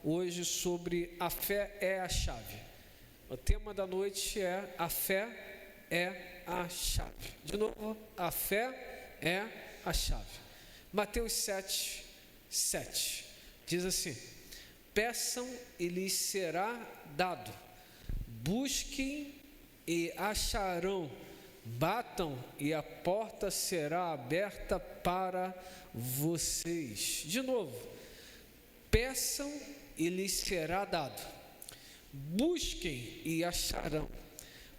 hoje sobre a fé é a chave. O tema da noite é a fé é a chave. De novo, a fé é a chave. Mateus 7:7 diz assim: peçam e lhes será dado, busquem e acharão, batam e a porta será aberta para vocês. De novo, peçam e lhes será dado, busquem e acharão,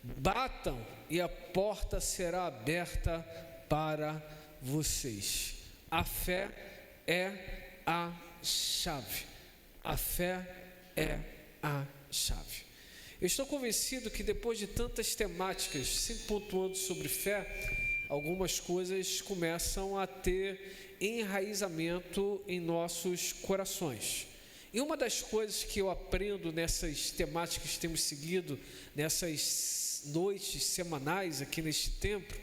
batam e a porta será aberta para vocês. A fé é a chave. A fé é a chave. Eu estou convencido que depois de tantas temáticas, sempre pontuando sobre fé, algumas coisas começam a ter enraizamento em nossos corações. E uma das coisas que eu aprendo nessas temáticas que temos seguido, nessas noites semanais aqui neste templo,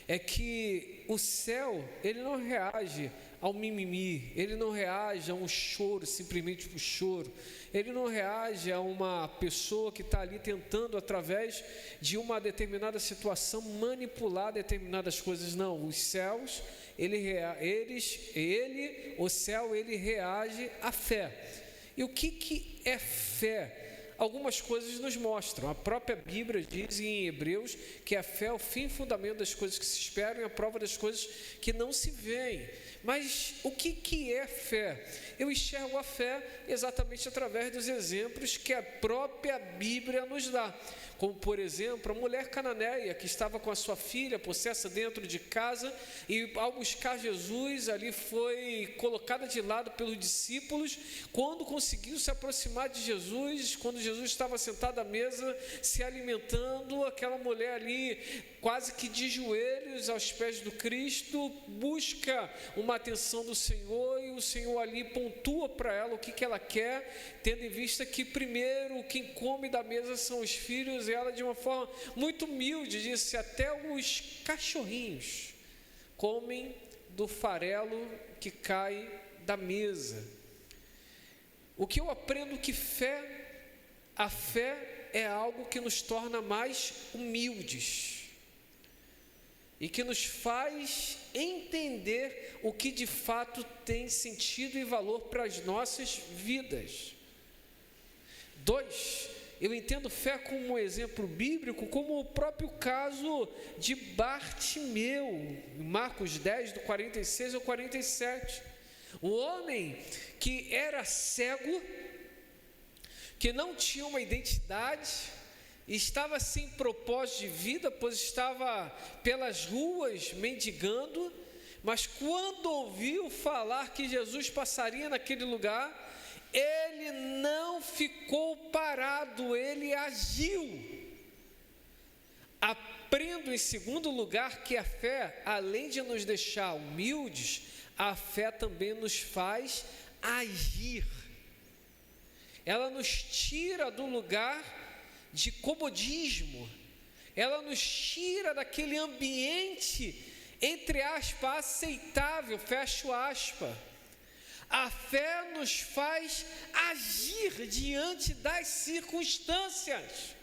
é que o céu, ele não reage ao mimimi, ele não reage a um choro, simplesmente um choro, ele não reage a uma pessoa que está ali tentando, através de uma determinada situação, manipular determinadas coisas. Não, os céus, o céu, ele reage à fé. E o que é fé? Algumas coisas nos mostram. A própria Bíblia diz em Hebreus que a fé é o fim e fundamento das coisas que se esperam e a prova das coisas que não se veem. Mas o que é fé? Eu enxergo a fé exatamente através dos exemplos que a própria Bíblia nos dá. Como, por exemplo, a mulher cananeia que estava com a sua filha possessa dentro de casa e, ao buscar Jesus, ali foi colocada de lado pelos discípulos. Quando conseguiu se aproximar de Jesus, quando Jesus estava sentado à mesa se alimentando, aquela mulher ali, quase que de joelhos aos pés do Cristo, busca uma atenção do Senhor, e o Senhor ali pontua para ela o que ela quer, tendo em vista que primeiro quem come da mesa são os filhos. E ela, de uma forma muito humilde, disse: até os cachorrinhos comem do farelo que cai da mesa. O que eu aprendo que a fé é algo que nos torna mais humildes e que nos faz entender o que de fato tem sentido e valor para as nossas vidas. 2, eu entendo fé como um exemplo bíblico, como o próprio caso de Bartimeu, em Marcos 10, do 46 ao 47. O homem que era cego, que não tinha uma identidade, estava sem propósito de vida, pois estava pelas ruas mendigando, mas quando ouviu falar que Jesus passaria naquele lugar, ele não ficou parado, ele agiu. Aprendo, em segundo lugar, que a fé, além de nos deixar humildes, a fé também nos faz agir. Ela nos tira do lugar de comodismo, ela nos tira daquele ambiente, entre aspas, aceitável, fecho aspas. A fé nos faz agir diante das circunstâncias.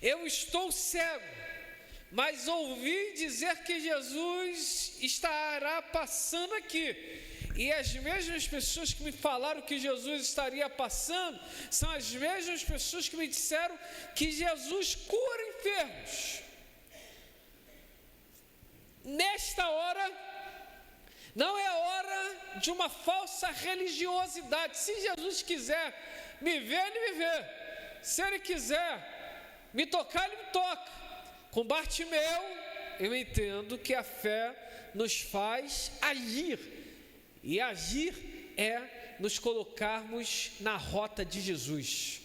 Eu estou cego, mas ouvi dizer que Jesus estará passando aqui. E as mesmas pessoas que me falaram que Jesus estaria passando são as mesmas pessoas que me disseram que Jesus cura enfermos. Nesta hora, não é hora de uma falsa religiosidade. Se Jesus quiser me ver, ele me vê. Se ele quiser me tocar, ele me toca. Com Bartimeu, eu entendo que a fé nos faz agir. E agir é nos colocarmos na rota de Jesus.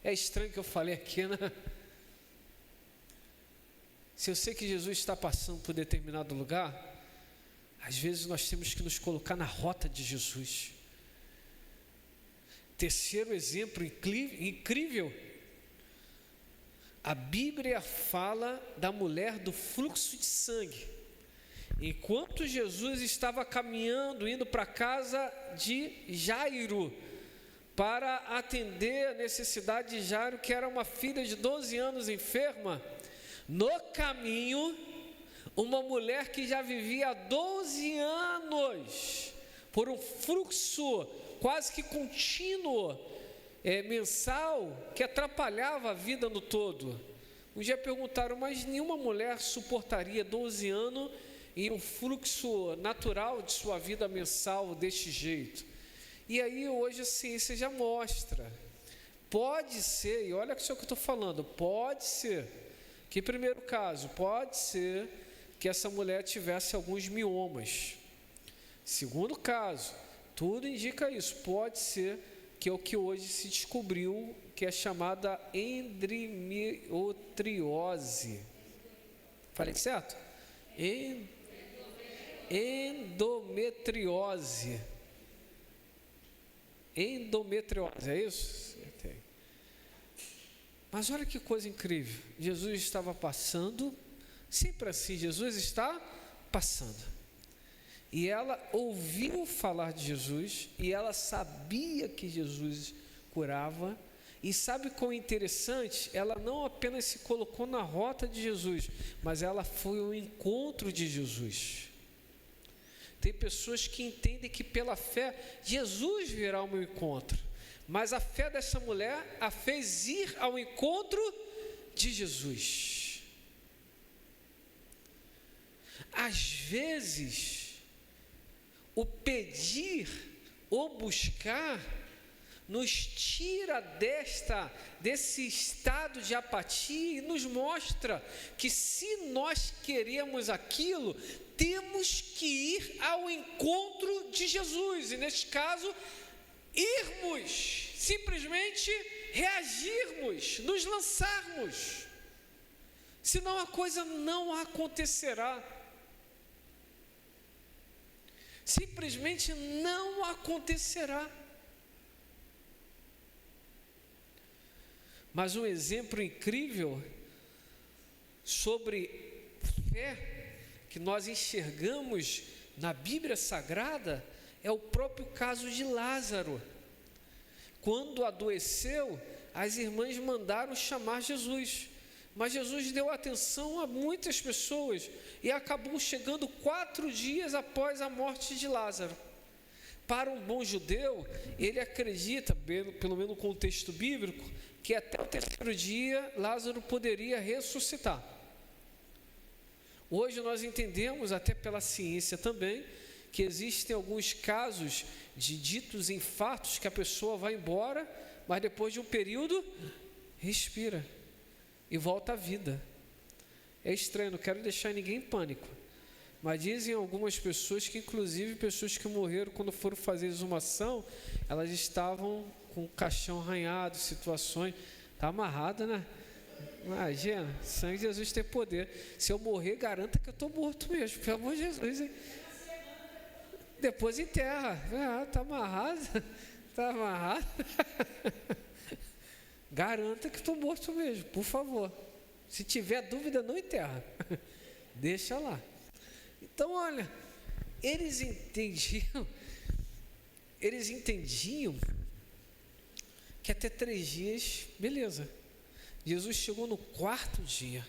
É estranho que eu falei aqui, né? Se eu sei que Jesus está passando por determinado lugar, às vezes nós temos que nos colocar na rota de Jesus. Terceiro exemplo incrível, a Bíblia fala da mulher do fluxo de sangue. Enquanto Jesus estava caminhando, indo para a casa de Jairo, para atender a necessidade de Jairo, que era uma filha de 12 anos enferma. No caminho, uma mulher que já vivia há 12 anos, por um fluxo quase que contínuo, mensal, que atrapalhava a vida no todo. Um dia perguntaram, mas nenhuma mulher suportaria 12 anos em um fluxo natural de sua vida mensal deste jeito? E aí hoje a ciência já mostra, pode ser, e olha só o que eu estou falando, pode ser, que primeiro caso, pode ser que essa mulher tivesse alguns miomas. Segundo caso, tudo indica isso, pode ser que é o que hoje se descobriu, que é chamada endometriose. Falei certo? Endometriose. Endometriose, é isso? Mas olha que coisa incrível. Jesus estava passando, sempre assim, Jesus está passando. E ela ouviu falar de Jesus, e ela sabia que Jesus curava. E sabe qual é interessante? Ela não apenas se colocou na rota de Jesus, mas ela foi ao encontro de Jesus. Tem pessoas que entendem que pela fé, Jesus virá ao meu encontro. Mas a fé dessa mulher a fez ir ao encontro de Jesus. Às vezes, o pedir ou buscar nos tira desse estado de apatia e nos mostra que se nós queremos aquilo, temos que ir ao encontro de Jesus. E neste caso, irmos, simplesmente reagirmos, nos lançarmos. Senão a coisa não acontecerá. Simplesmente não acontecerá. Mas um exemplo incrível sobre fé que nós enxergamos na Bíblia Sagrada é o próprio caso de Lázaro. Quando adoeceu, as irmãs mandaram chamar Jesus, mas Jesus deu atenção a muitas pessoas e acabou chegando 4 dias após a morte de Lázaro. Para um bom judeu, ele acredita, pelo menos no contexto bíblico, que até o 3º dia Lázaro poderia ressuscitar. Hoje nós entendemos, até pela ciência também, que existem alguns casos de ditos infartos que a pessoa vai embora, mas depois de um período, respira e volta à vida. É estranho, não quero deixar ninguém em pânico, mas dizem algumas pessoas que, inclusive, pessoas que morreram quando foram fazer exumação, elas estavam com o caixão arranhado, situações, está amarrada, né? Imagina, o sangue de Jesus tem poder. Se eu morrer, garanta que eu estou morto mesmo, pelo amor de Jesus, hein? Depois enterra, está amarrado, está amarrado. Garanta que estou morto mesmo, por favor. Se tiver dúvida, não enterra, deixa lá. Então, olha, eles entendiam que até 3 dias, beleza. Jesus chegou no 4º dia.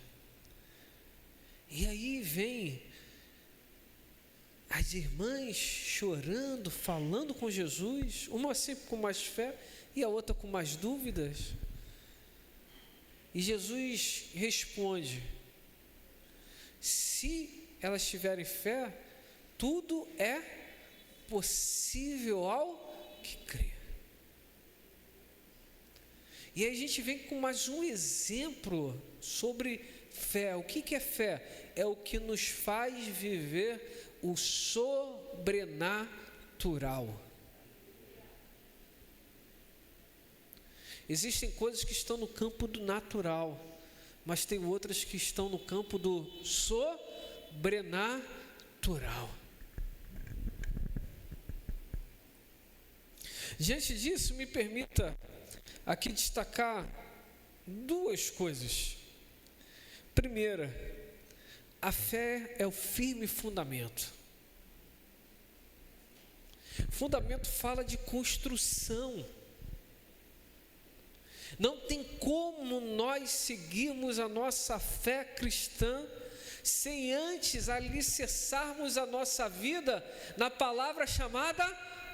E aí vem as irmãs chorando, falando com Jesus, uma sempre com mais fé e a outra com mais dúvidas. E Jesus responde: se elas tiverem fé, tudo é possível ao que crê. E aí a gente vem com mais um exemplo sobre fé. O que é fé? É o que nos faz viver o sobrenatural. Existem coisas que estão no campo do natural, mas tem outras que estão no campo do sobrenatural. Diante disso, me permita aqui destacar 2 coisas. Primeira, a fé é o firme fundamento. Fundamento fala de construção. Não tem como nós seguirmos a nossa fé cristã sem antes alicerçarmos a nossa vida na palavra chamada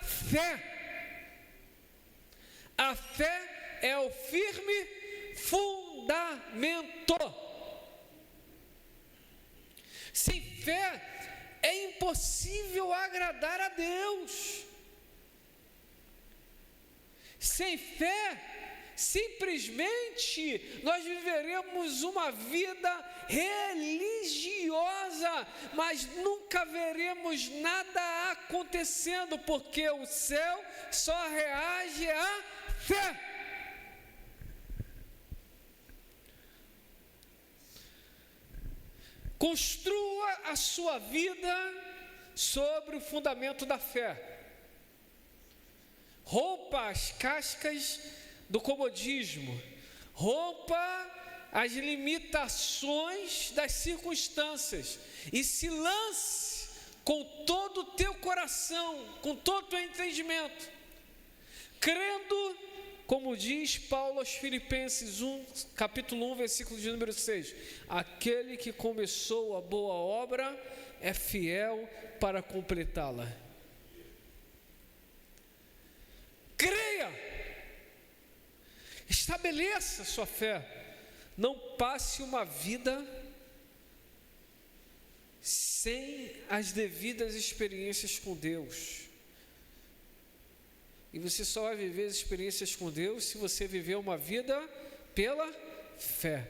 fé. A fé é o firme fundamento. Sem fé é impossível agradar a Deus. Sem fé, simplesmente nós viveremos uma vida religiosa, mas nunca veremos nada acontecendo, porque o céu só reage à fé. Construa a sua vida sobre o fundamento da fé. Rompa as cascas do comodismo, rompa as limitações das circunstâncias e se lance com todo o teu coração, com todo o teu entendimento, crendo, como diz Paulo aos Filipenses 1, capítulo 1, versículo de número 6, aquele que começou a boa obra é fiel para completá-la. Creia, estabeleça sua fé, não passe uma vida sem as devidas experiências com Deus. E você só vai viver as experiências com Deus se você viver uma vida pela fé.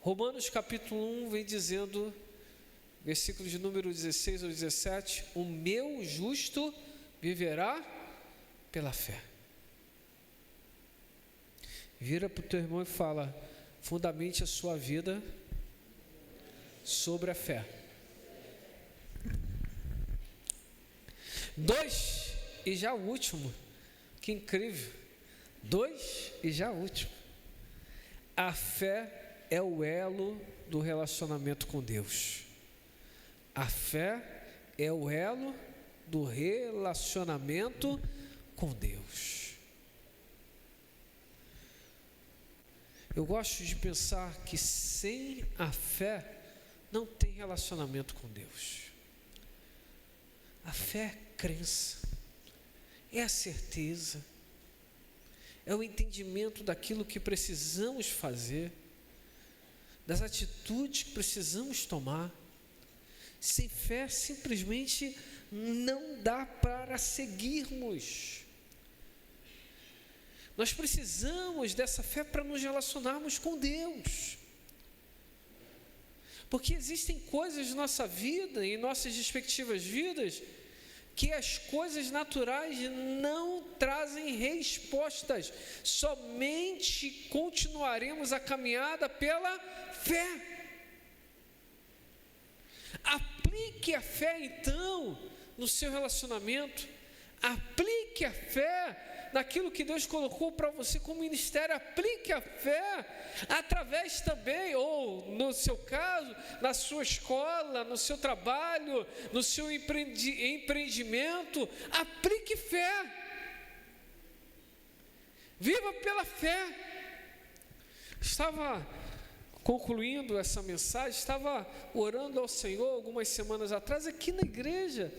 Romanos capítulo 1 vem dizendo, versículo de número 16 ou 17, o meu justo viverá pela fé. Vira para o teu irmão e fala, fundamente a sua vida sobre a fé. 2, e já o último, que incrível, 2 e já o último, a fé é o elo do relacionamento com Deus. A fé é o elo do relacionamento com Deus. Eu gosto de pensar que sem a fé não tem relacionamento com Deus. A fé é crença, é a certeza, é o entendimento daquilo que precisamos fazer, das atitudes que precisamos tomar. Sem fé, simplesmente não dá para seguirmos. Nós precisamos dessa fé para nos relacionarmos com Deus. Porque existem coisas na nossa vida, em nossas respectivas vidas, que as coisas naturais não trazem respostas. Somente continuaremos a caminhada pela fé. Aplique a fé então no seu relacionamento. Aplique a fé naquilo que Deus colocou para você como ministério. Aplique a fé através também, ou no seu caso, na sua escola, no seu trabalho, no seu empreendimento. Aplique fé. Viva pela fé. Estava concluindo essa mensagem, estava orando ao Senhor algumas semanas atrás aqui na igreja.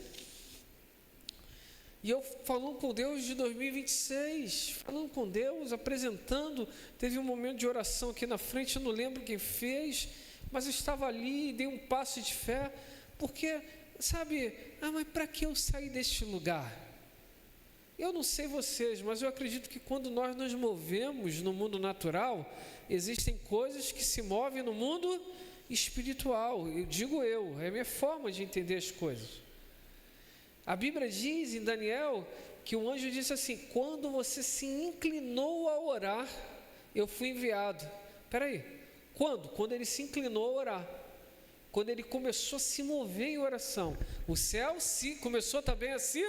E eu falando com Deus de 2026, falando com Deus, apresentando, teve um momento de oração aqui na frente, eu não lembro quem fez, mas eu estava ali e dei um passo de fé, porque, sabe, mas para que eu sair deste lugar? Eu não sei vocês, mas eu acredito que quando nós nos movemos no mundo natural, existem coisas que se movem no mundo espiritual, é a minha forma de entender as coisas. A Bíblia diz em Daniel que o anjo disse assim, quando você se inclinou a orar, eu fui enviado. Espera aí, quando? Quando ele se inclinou a orar, quando ele começou a se mover em oração, o céu começou também a se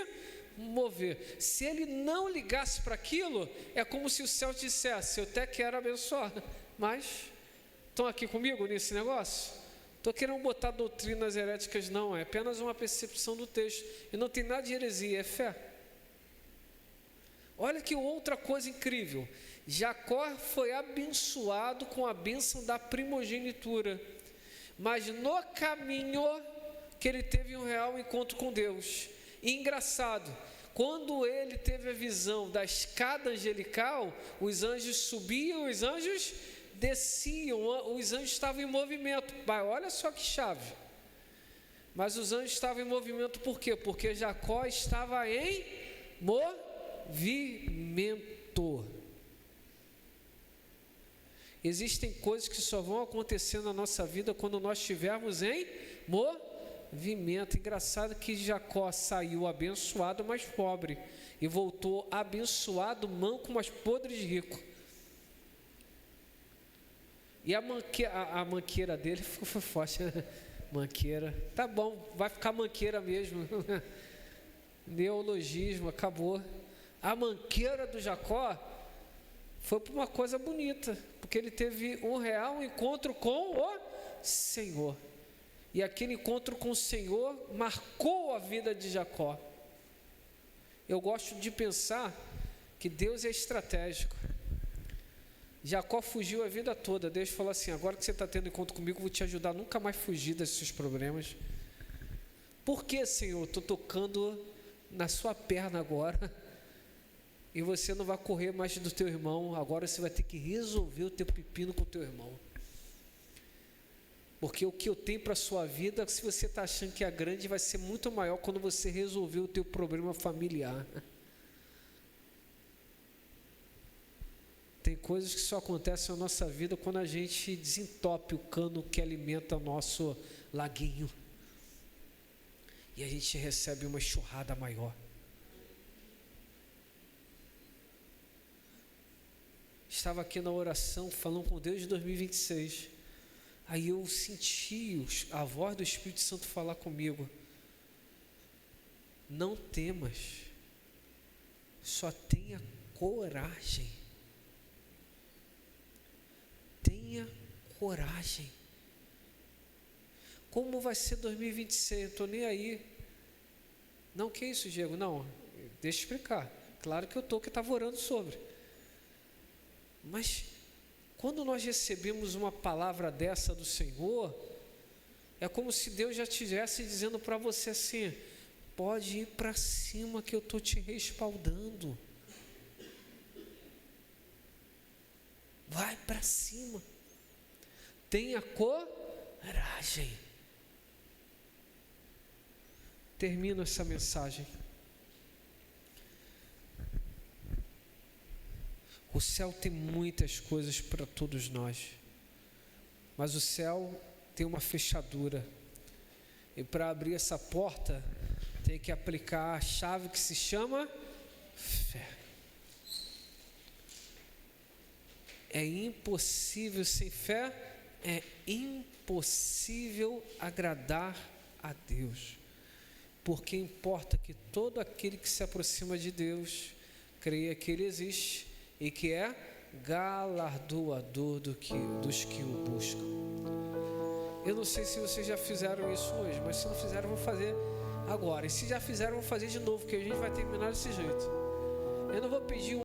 mover. Se ele não ligasse para aquilo, é como se o céu dissesse, eu até quero abençoar, mas estão aqui comigo nesse negócio? Estou querendo botar doutrinas heréticas, não, é apenas uma percepção do texto, e não tem nada de heresia, é fé. Olha que outra coisa incrível. Jacó foi abençoado com a bênção da primogenitura, mas no caminho que ele teve um real encontro com Deus. E engraçado, quando ele teve a visão da escada angelical, os anjos subiam, os anjos desciam, os anjos estavam em movimento. Pai, olha só que chave. Mas os anjos estavam em movimento por quê? Porque Jacó estava em movimento. Existem coisas que só vão acontecer na nossa vida quando nós estivermos em movimento. Engraçado que Jacó saiu abençoado, mas pobre, e voltou abençoado, manco, mas podre de rico. E a manqueira dele foi forte. Manqueira, tá bom, vai ficar manqueira mesmo. Neologismo, acabou. A manqueira do Jacó foi para uma coisa bonita, porque ele teve um real encontro com o Senhor. E aquele encontro com o Senhor marcou a vida de Jacó. Eu gosto de pensar que Deus é estratégico. Jacó fugiu a vida toda. Deus falou assim: agora que você está tendo encontro comigo, eu vou te ajudar a nunca mais fugir desses seus problemas. Por que, Senhor? Estou tocando na sua perna agora, e você não vai correr mais do teu irmão. Agora você vai ter que resolver o teu pepino com o teu irmão. Porque o que eu tenho para a sua vida, se você está achando que é grande, vai ser muito maior quando você resolver o teu problema familiar. Tem coisas que só acontecem na nossa vida quando a gente desentope o cano que alimenta o nosso laguinho. E a gente recebe uma enxurrada maior. Estava aqui na oração, falando com Deus de 2026. Aí eu senti a voz do Espírito Santo falar comigo: não temas, só tenha coragem. Tenha coragem. Como vai ser 2026? Eu estou nem aí. Não, que isso, Diego? Não, deixa eu explicar. Claro que eu estou, que estava orando sobre. Mas quando nós recebemos uma palavra dessa do Senhor, é como se Deus já estivesse dizendo para você assim: pode ir para cima que eu estou te respaldando. Vai para cima. Tenha coragem. Termino essa mensagem. O céu tem muitas coisas para todos nós, mas o céu tem uma fechadura, e para abrir essa porta tem que aplicar a chave que se chama fé. É impossível sem fé, é impossível agradar a Deus, porque importa que todo aquele que se aproxima de Deus creia que Ele existe e que é galardoador dos que o buscam. Eu não sei se vocês já fizeram isso hoje, mas se não fizeram, eu vou fazer agora. E se já fizeram, eu vou fazer de novo, porque a gente vai terminar desse jeito. Eu não vou pedir